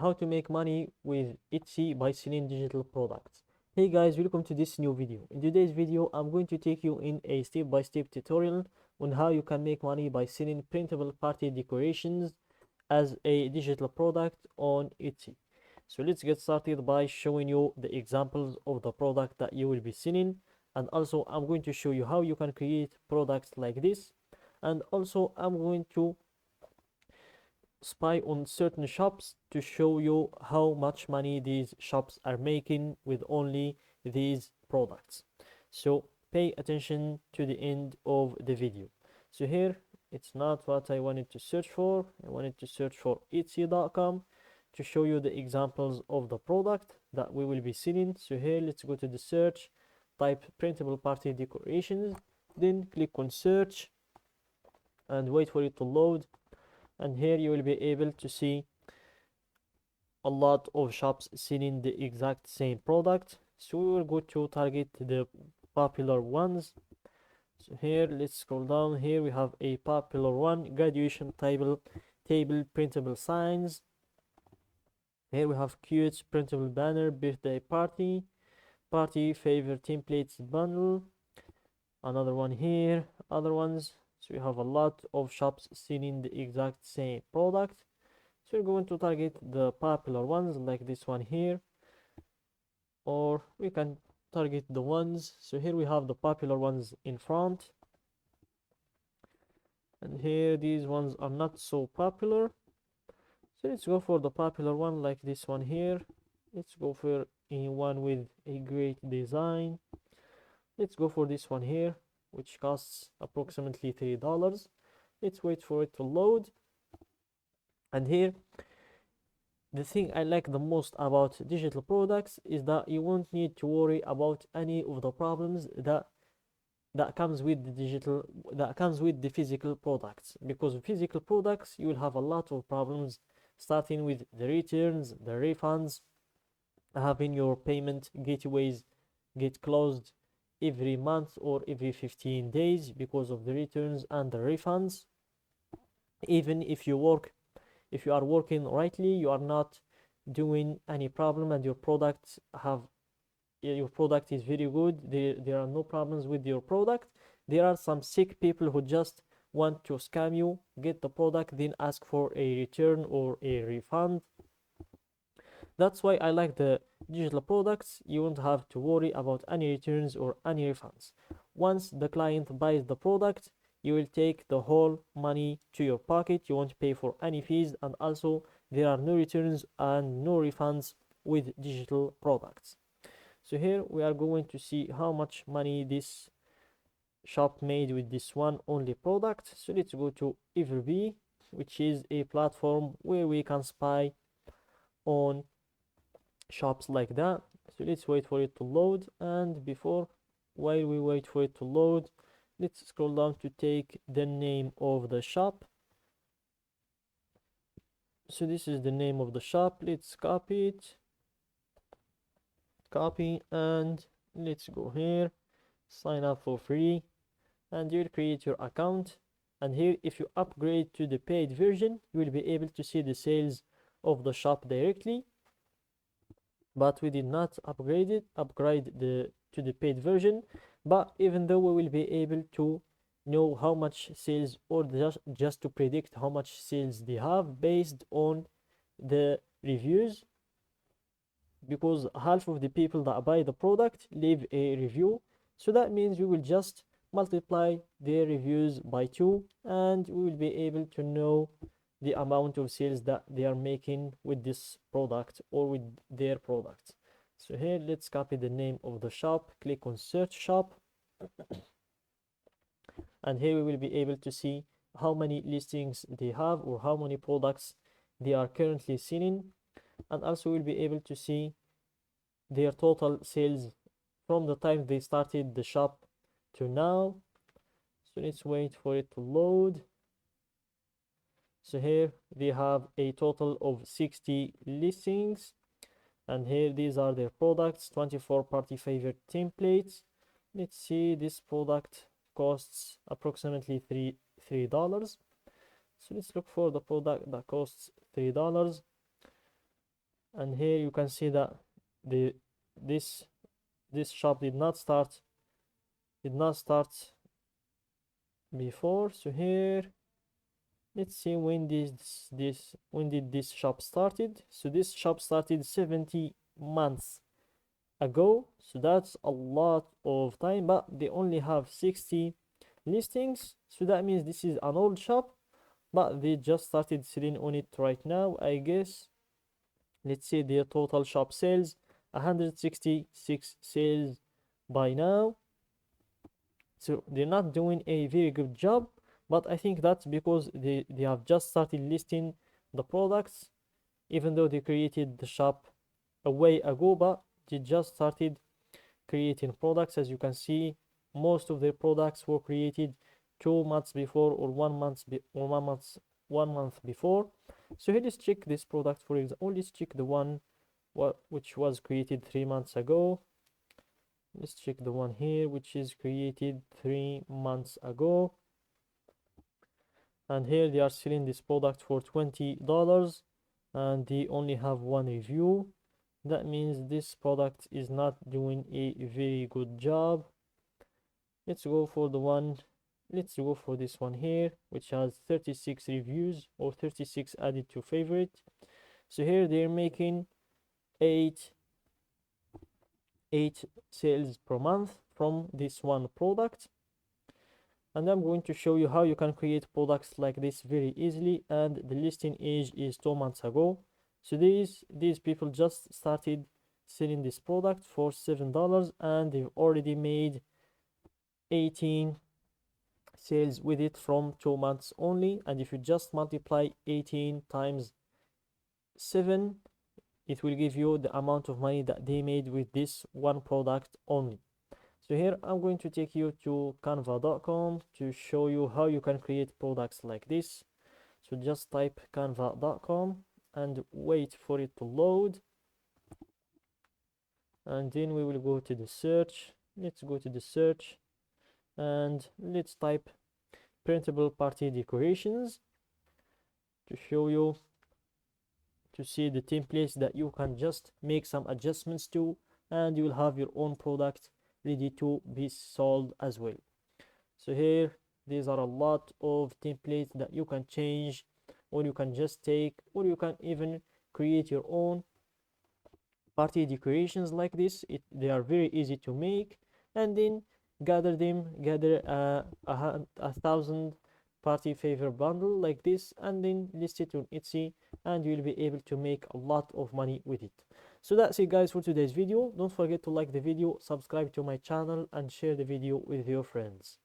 how to make money with Etsy by selling digital products. Hey guys, welcome to this new video. In today's video, I'm going to take you in a step-by-step tutorial on how you can make money by selling printable party decorations as a digital product on Etsy. So let's get started by showing you the examples of the product that you will be selling, and also I'm going to show you how you can create products like this, and also I'm going to spy on certain shops to show you how much money these shops are making with only these products. So pay attention to the end of the video. So here it's not what I wanted to search for. I wanted to search for Etsy.com to show you the examples of the product that we will be selling. So here let's go to the search, type printable party decorations, then click on search and wait for it to load. And here you will be able to see a lot of shops selling the exact same product. So we will go to target the popular ones. So here let's scroll down. Here we have a popular one, graduation table printable signs. Here we have cute printable banner, birthday party favor templates bundle. Another one here, other ones. So we have a lot of shops selling the exact same product. So we're going to target the popular ones like this one here, or we can target the ones. So here we have the popular ones in front, and here these ones are not so popular. So let's go for the popular one like this one here. Let's go for a one with a great design. Let's go for this one here, which costs approximately $3. Let's wait for it to load. And here the thing I like the most about digital products is that you won't need to worry about any of the problems that comes with the physical products, because physical products you will have a lot of problems, starting with the returns, the refunds, having your payment gateways get closed every month or every 15 days because of the returns and the refunds. Even if you are working rightly, you are not doing any problem, and your product is very good. There are no problems with your product. There are some sick people who just want to scam you, get the product, then ask for a return or a refund. That's why I like the digital products. You won't have to worry about any returns or any refunds. Once the client buys the product, you will take the whole money to your pocket. You won't pay for any fees, and also there are no returns and no refunds with digital products. So here we are going to see how much money this shop made with this one only product. So let's go to Everbee, which is a platform where we can spy on shops like that. So let's wait for it to load, and while we wait for it to load, let's scroll down to take the name of the shop. So this is the name of the shop. Let's copy it, and let's go here, sign up for free, and you'll create your account. And here, if you upgrade to the paid version, you will be able to see the sales of the shop directly. But we did not upgrade to the paid version. But even though we will be able to know how much sales, or just to predict how much sales they have based on the reviews, because half of the people that buy the product leave a review. So that means we will just multiply their reviews by 2, and we will be able to know the amount of sales that they are making with this product or with their products. So here let's copy the name of the shop, click on search shop, and here we will be able to see how many listings they have or how many products they are currently selling, and also we'll be able to see their total sales from the time they started the shop to now. So let's wait for it to load. So here they have a total of 60 listings, and here these are their products: 24 party favorite templates. Let's see, this product costs approximately $3. So let's look for the product that costs $3. And here you can see that the this this shop did not start before. So here, let's see when when did this shop started. So this shop started 70 months ago, so that's a lot of time, but they only have 60 listings, so that means this is an old shop, but they just started selling on it right now, I guess. Let's see their total shop sales: 166 sales by now. So they're not doing a very good job, but I think that's because they have just started listing the products, even though they created the shop a way ago, but they just started creating products. As you can see, most of their products were created 2 months before, or 1 month or 1 month before. So here, let's check this product. For example, let's check the one which was created 3 months ago. Let's check the one here which is created 3 months ago, and here they are selling this product for $20, and they only have one review. That means this product is not doing a very good job. Let's go for this one here, which has 36 reviews, or 36 added to favorite. So here they're making eight sales per month from this one product, and I'm going to show you how you can create products like this very easily. And the listing age is 2 months ago, so these people just started selling this product for $7, and they've already made 18 sales with it from 2 months only. And if you just multiply 18 times 7, it will give you the amount of money that they made with this one product only. So here I'm going to take you to canva.com to show you how you can create products like this. So just type canva.com and wait for it to load, and then we will go to the search. Let's go to the search and let's type printable party decorations to show you, to see the templates that you can just make some adjustments to, and you will have your own product ready to be sold as well. So here, these are a lot of templates that you can change, or you can just take, or you can even create your own party decorations like this. They are very easy to make, and then gather 1,000 party favor bundle like this, and then list it on Etsy, and you'll be able to make a lot of money with it. So that's it, guys, for today's video. Don't forget to like the video, subscribe to my channel, and share the video with your friends.